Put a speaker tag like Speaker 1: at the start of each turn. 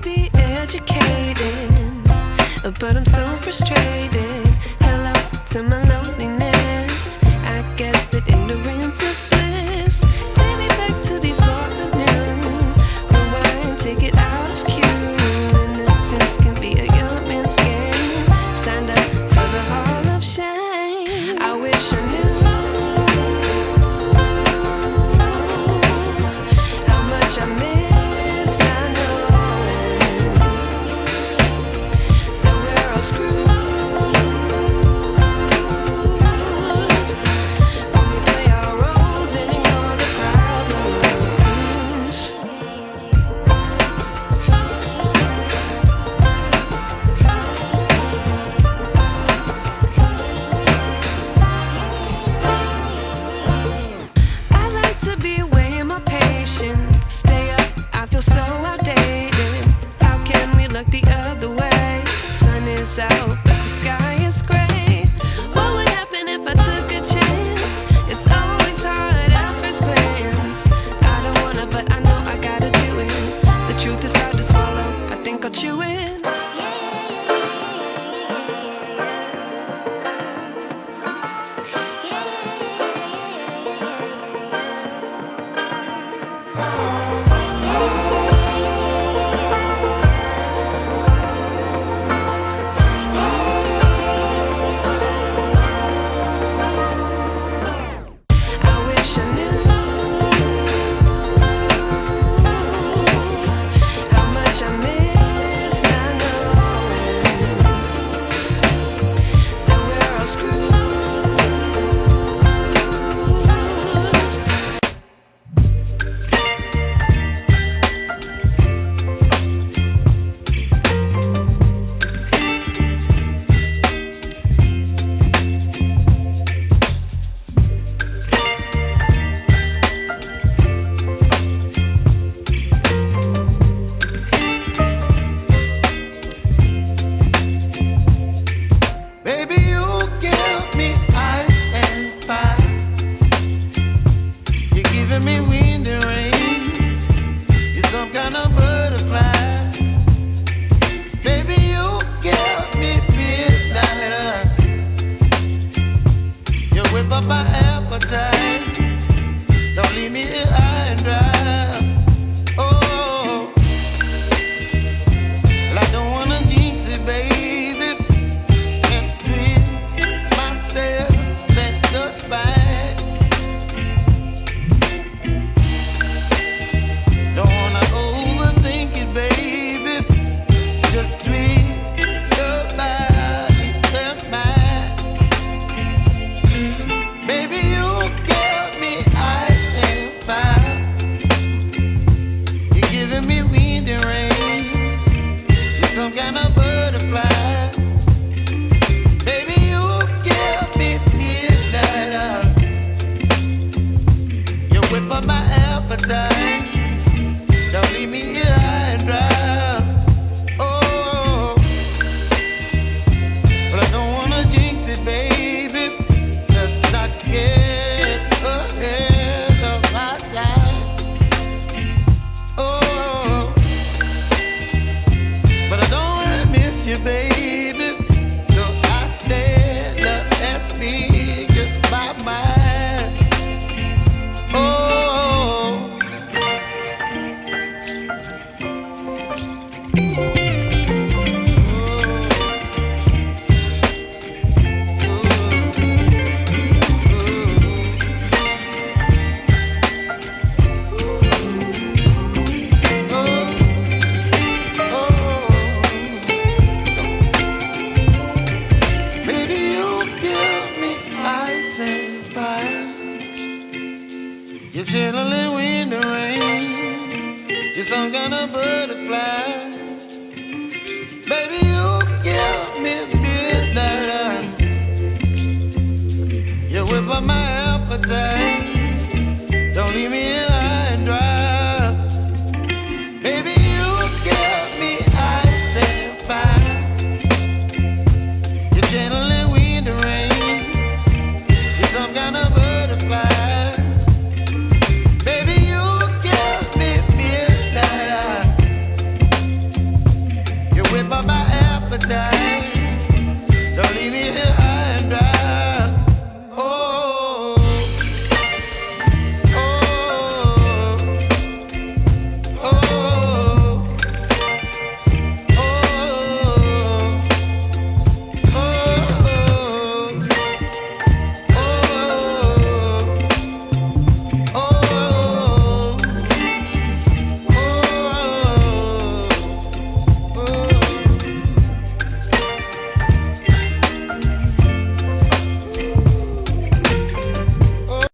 Speaker 1: be educated, but I'm so frustrated. Hello to my loneliness. I guess that ignorance is bliss. Take me back to before I knew. Rewind, take it out of cue. Innocence can be a young man's game. Signed up for the hall of shame. I wish I knew how much I miss not knowing that we're all screwed when we play our roles and ignore the problems. I like to be away in my patience. Stay up, I feel so outdated. How can we look the other way? Sun is out, but the sky is gray. What would happen if I took a chance? It's always hard at first glance. I don't wanna, but I know I gotta do it. The truth is hard to swallow, I think I'll chew it. I wish I knew how much I miss not knowing that we're all screwed.
Speaker 2: Baby, you give me ice and fire. You're giving me wind and rain. You're some kind of butterfly. Baby, you give me midnight. You whip up my appetite. Don't leave me here high and dry. Oh, well, I don't wanna jinx it, baby. And twist myself at the spine. Don't wanna overthink it, baby. It's just twist your body and mine. Baby, you give me ice and fire. You're giving me wind and rain. You're some kind of butterfly. Baby, you give me midnight. You whip up my appetite. Don't leave me here high and dry. Oh, but I don't wanna jinx it, baby. Let's not get ahead of my time. Oh, but I don't wanna miss you, baby. So I stand up and speak my mind. Oh.